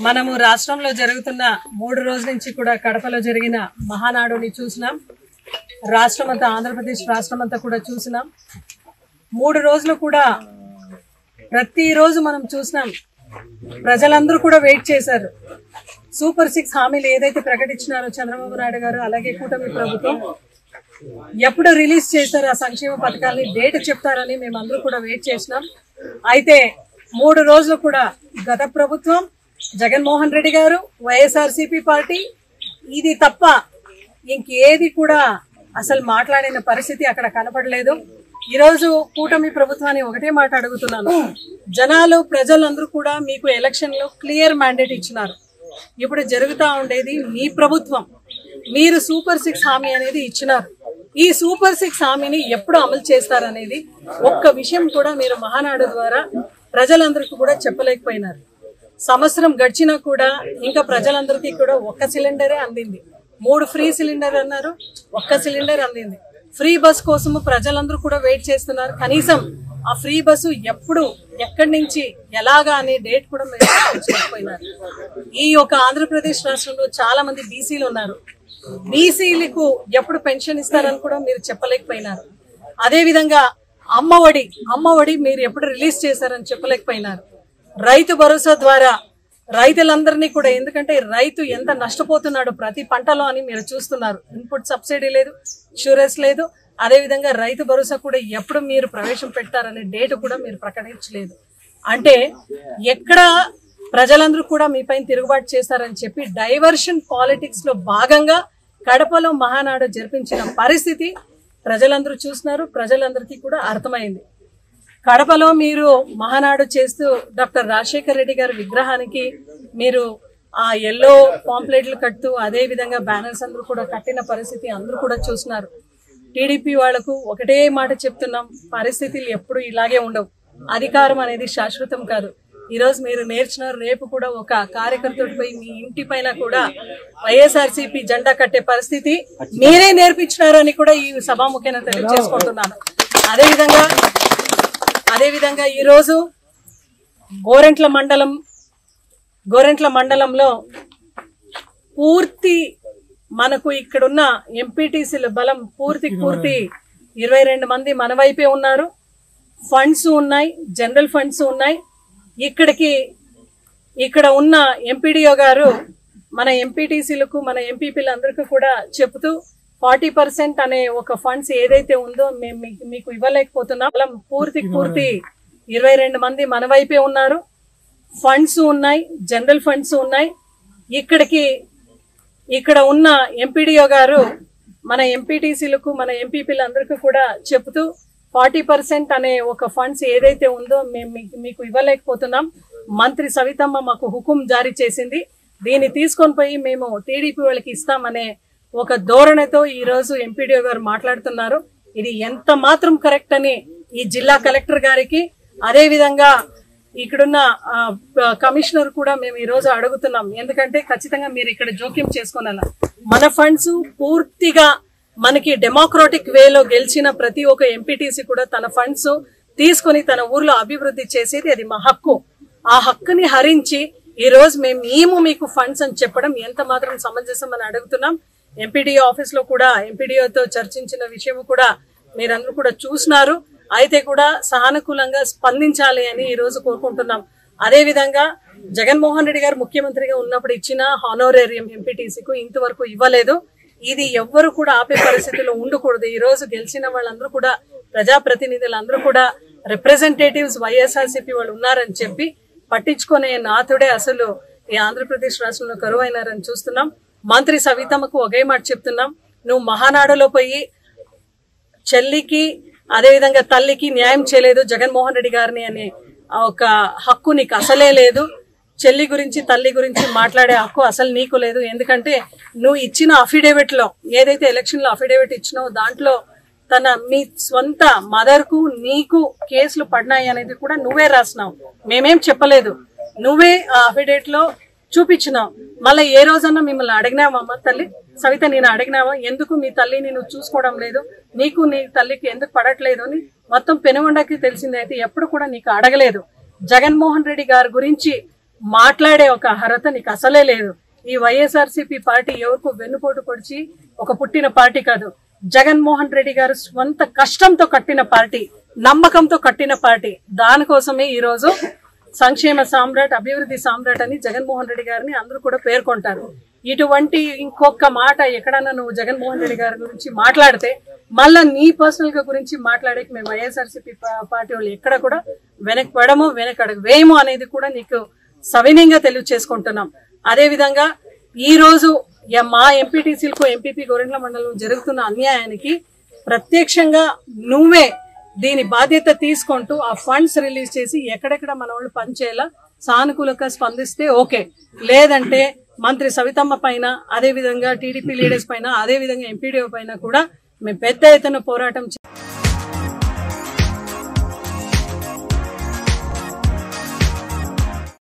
మనము రాష్ట్రంలో జరుగుతున్న 3 రోజుల నుంచి కూడా కడపలో జరిగిన మహానాడుని చూసినాం. రాష్ట్రమంతా ఆంధ్రప్రదేశ్ రాష్ట్రమంతా కూడా చూసినాం. 3 రోజులు కూడా ప్రతిరోజు మనం చూసినాం. ప్రజలందరూ కూడా వెయిట్ చేశారు. సూపర్ 6 హామీలు ఏదైతే ప్రకటించినారో చంద్రబాబు నాయుడు గారు అలాగే కూటమి ప్రభుత్వం ఎప్పుడు రిలీజ్ చేశారు ఆ సంక్షేమ పథకాలని డేట్ చెప్తారని మేమందరూ కూడా వెయిట్ చేసినాం. అయితే 3 రోజులు కూడా గత ప్రభుత్వం జగన్మోహన్ రెడ్డి గారు వైఎస్ఆర్సీపీ పార్టీ ఇది తప్ప ఇంకేది కూడా అసలు మాట్లాడిన పరిస్థితి అక్కడ కనపడలేదు. ఈరోజు కూటమి ప్రభుత్వాన్ని ఒకటే మాట అడుగుతున్నాను. జనాలు ప్రజలందరూ కూడా మీకు ఎలక్షన్ లో క్లియర్ మ్యాండేట్ ఇచ్చినారు. ఇప్పుడు జరుగుతూ ఉండేది మీ ప్రభుత్వం. మీరు సూపర్ 6 హామీ అనేది ఇచ్చినారు. ఈ సూపర్ 6 హామీని ఎప్పుడు అమలు చేస్తారనేది ఒక్క విషయం కూడా మీరు మహానాడు ద్వారా ప్రజలందరికీ కూడా చెప్పలేకపోయినారు. సంవత్సరం గడిచినా కూడా ఇంకా ప్రజలందరికీ కూడా ఒక్క సిలిండరే అందింది. 3 ఫ్రీ సిలిండర్ అన్నారు, ఒక్క సిలిండర్ అందింది. ఫ్రీ బస్ కోసము ప్రజలందరూ కూడా వెయిట్ చేస్తున్నారు. కనీసం ఆ ఫ్రీ బస్సు ఎప్పుడు ఎక్కడి నుంచి ఎలాగా అనే డేట్ కూడా మీరు చెప్పలేకపోయినారు. ఈ యొక్క ఆంధ్రప్రదేశ్ రాష్ట్రంలో చాలా మంది బీసీలు ఉన్నారు. బీసీలకు ఎప్పుడు పెన్షన్ ఇస్తారని కూడా మీరు చెప్పలేకపోయినారు. అదే విధంగా అమ్మఒడి మీరు ఎప్పుడు రిలీజ్ చేశారని చెప్పలేకపోయినారు. రైతు భరోసా ద్వారా రైతులందరినీ కూడా, ఎందుకంటే రైతు ఎంత నష్టపోతున్నాడు ప్రతి పంటలో అని మీరు చూస్తున్నారు. ఇన్పుట్ సబ్సిడీ లేదు, ఇన్సూరెన్స్ లేదు. అదే విధంగా రైతు భరోసా కూడా ఎప్పుడు మీరు ప్రవేశం పెట్టారనే డేట్ కూడా మీరు ప్రకటించలేదు. అంటే ఎక్కడ ప్రజలందరూ కూడా మీ పైన తిరుగుబాటు చేస్తారని చెప్పి డైవర్షన్ పాలిటిక్స్ లో భాగంగా కడపలో మహానాడు జరిపించిన పరిస్థితి ప్రజలందరూ చూస్తున్నారు. ప్రజలందరికీ కూడా అర్థమైంది. కడపలో మీరు మహానాడు చేస్తూ డాక్టర్ రాజశేఖర్ రెడ్డి గారి విగ్రహానికి మీరు ఆ ఎల్లో పాంప్లెట్లు కడుతూ అదే విధంగా బ్యానర్స్ అందరూ కూడా కట్టిన పరిస్థితి అందరూ కూడా చూస్తున్నారు. టీడీపీ వాళ్లకు ఒకటే మాట చెప్తున్నాం, పరిస్థితులు ఎప్పుడు ఇలాగే ఉండవు. అధికారం అనేది శాశ్వతం కాదు. ఈరోజు మీరు నేర్చున్నారు, రేపు కూడా ఒక కార్యకర్తపై మీ ఇంటి పైన కూడా వైఎస్ఆర్సీపీ జెండా కట్టే పరిస్థితి మీరే నేర్పించినారని కూడా ఈ సభాముఖేన తెలియజేసుకుంటున్నాను. అదేవిధంగా ఈరోజు గోరెంట్ల మండలంలో పూర్తి మనకు ఇక్కడున్న ఎంపీటీసీల బలం పూర్తి 22 మంది మన వైపే ఉన్నారు. ఫండ్స్ ఉన్నాయి, జనరల్ ఫండ్స్ ఉన్నాయి. ఇక్కడ ఉన్న ఎంపీడీఓ గారు మన ఎంపీటీసీలకు మన ఎంపీపీలందరికీ కూడా చెప్తూ 40% అనే ఒక ఫండ్స్ ఏదైతే ఉందో మేము మీకు ఇవ్వలేకపోతున్నాం. పూర్తి 22 మంది మన వైపే ఉన్నారు. ఫండ్స్ ఉన్నాయి, జనరల్ ఫండ్స్ ఉన్నాయి. ఇక్కడ ఉన్న ఎంపీడీఓ గారు మన ఎంపీటీసీలకు మన ఎంపీపీలందరికీ కూడా చెప్తూ 40% అనే ఒక ఫండ్స్ ఏదైతే ఉందో మేము మీకు ఇవ్వలేకపోతున్నాం. మంత్రి సవితమ్మ మాకు హుకుం జారీ చేసింది. దీన్ని తీసుకొని పోయి మేము టీడీపీ వాళ్ళకి ఇస్తామనే ఒక ధోరణితో ఈ రోజు ఎంపీడీఓ గారు మాట్లాడుతున్నారు. ఇది ఎంత మాత్రం కరెక్ట్ అని ఈ జిల్లా కలెక్టర్ గారికి, అదే విధంగా ఇక్కడున్న కమిషనర్ కూడా మేము ఈ రోజు అడుగుతున్నాం. ఎందుకంటే ఖచ్చితంగా మీరు ఇక్కడ జోక్యం చేసుకోనాల. మన ఫండ్స్ పూర్తిగా మనకి డెమోక్రాటిక్ వేలో గెలిచిన ప్రతి ఒక్క ఎంపీటీసీ కూడా తన ఫండ్స్ తీసుకుని తన ఊర్లో అభివృద్ధి చేసేది అది మా హక్కు. ఆ హక్కుని హరించి ఈ రోజు మేము మీకు ఫండ్స్ అని చెప్పడం ఎంత మాత్రం సమంజసం అని అడుగుతున్నాం. ఎంపీడీఓ ఆఫీస్ లో కూడా ఎంపీడీఓతో చర్చించిన విషయం కూడా మీరందరూ కూడా చూసినారు. అయితే కూడా సానుకూలంగా స్పందించాలి అని ఈ రోజు కోరుకుంటున్నాం. అదే విధంగా జగన్మోహన్ రెడ్డి గారు ముఖ్యమంత్రిగా ఉన్నప్పుడు ఇచ్చిన హానోరేరియం ఎంపీటీసీకు ఇంతవరకు ఇవ్వలేదు. ఇది ఎవ్వరు కూడా ఆపే పరిస్థితిలో ఉండకూడదు. ఈ రోజు గెలిచిన వాళ్ళందరూ కూడా ప్రజాప్రతినిధులందరూ కూడా రిప్రజెంటేటివ్స్ వైఎస్ఆర్సీపీ వాళ్ళు ఉన్నారని చెప్పి పట్టించుకునే నాథుడే అసలు ఈ ఆంధ్రప్రదేశ్ రాష్ట్రంలో కరువైనారని చూస్తున్నాం. మంత్రి సవితమ్మకు ఒకే మాట చెప్తున్నాం, నువ్వు మహానాడులో పోయి చెల్లికి అదేవిధంగా తల్లికి న్యాయం చేయలేదు జగన్మోహన్ రెడ్డి గారిని అనే ఒక హక్కు నీకు అసలే లేదు. చెల్లి గురించి తల్లి గురించి మాట్లాడే హక్కు అసలు నీకు లేదు. ఎందుకంటే నువ్వు ఇచ్చిన అఫిడేవిట్ లో ఏదైతే ఎలక్షన్ లో అఫిడేవిట్ ఇచ్చినావో దాంట్లో మీ సొంత మదర్ కు నీకు కేసులు పడినాయి అనేది కూడా నువ్వే రాసినావు, మేమేం చెప్పలేదు. నువ్వే ఆ అఫిడేవిట్ లో చూపించినావు. మళ్ళీ ఏ రోజన్నా మిమ్మల్ని అడిగినావా అమ్మ తల్లి సవిత, నేను అడిగినావా ఎందుకు మీ తల్లిని నువ్వు చూసుకోవడం లేదు, నీకు నీ తల్లికి ఎందుకు పడట్లేదు అని మొత్తం పెనుగొండకి తెలిసింది. అయితే ఎప్పుడు కూడా నీకు అడగలేదు. జగన్మోహన్ రెడ్డి గారి గురించి మాట్లాడే ఒక అర్హత నీకు అసలే లేదు. ఈ వైఎస్ఆర్సీపీ పార్టీ ఎవరికో వెన్నుపోటు పొడిచి ఒక పుట్టిన పార్టీ కాదు. జగన్మోహన్ రెడ్డి గారు స్వంత కష్టంతో కట్టిన పార్టీ, నమ్మకంతో కట్టిన పార్టీ. దానికోసమే ఈ రోజు సంక్షేమ సామ్రాట్, అభివృద్ధి సామ్రాట్ అని జగన్మోహన్ రెడ్డి గారిని అందరూ కూడా పేర్కొంటారు. ఇటువంటి ఇంకొక మాట ఎక్కడన్నా నువ్వు జగన్మోహన్ రెడ్డి గారి గురించి మాట్లాడితే మళ్ళా నీ పర్సనల్ గా గురించి మాట్లాడేకి మేము వైఎస్ఆర్సీపీ పార్టీ వాళ్ళు ఎక్కడ కూడా వెనకపడము, వెనకడుగు వేయము అనేది కూడా నీకు సవినయంగా తెలియజేసుకుంటున్నాం. అదే విధంగా ఈ రోజు మా ఎంపీటీసీలకు, ఎంపీపీ గోరెంట్ల మండలం జరుగుతున్న అన్యాయానికి ప్రత్యక్షంగా నువ్వే దీని బాధ్యత తీసుకుంటూ ఆ ఫండ్స్ రిలీజ్ చేసి ఎక్కడెక్కడ మన వాళ్ళు పనిచేయాలా సానుకూలంగా స్పందిస్తే ఓకే. లేదంటే మంత్రి సవితమ్మ పైన, అదే విధంగా టీడీపీ లీడర్స్ పైన, అదే విధంగా ఎంపీడీఓ పైన కూడా మేము పెద్ద ఎత్తున పోరాటం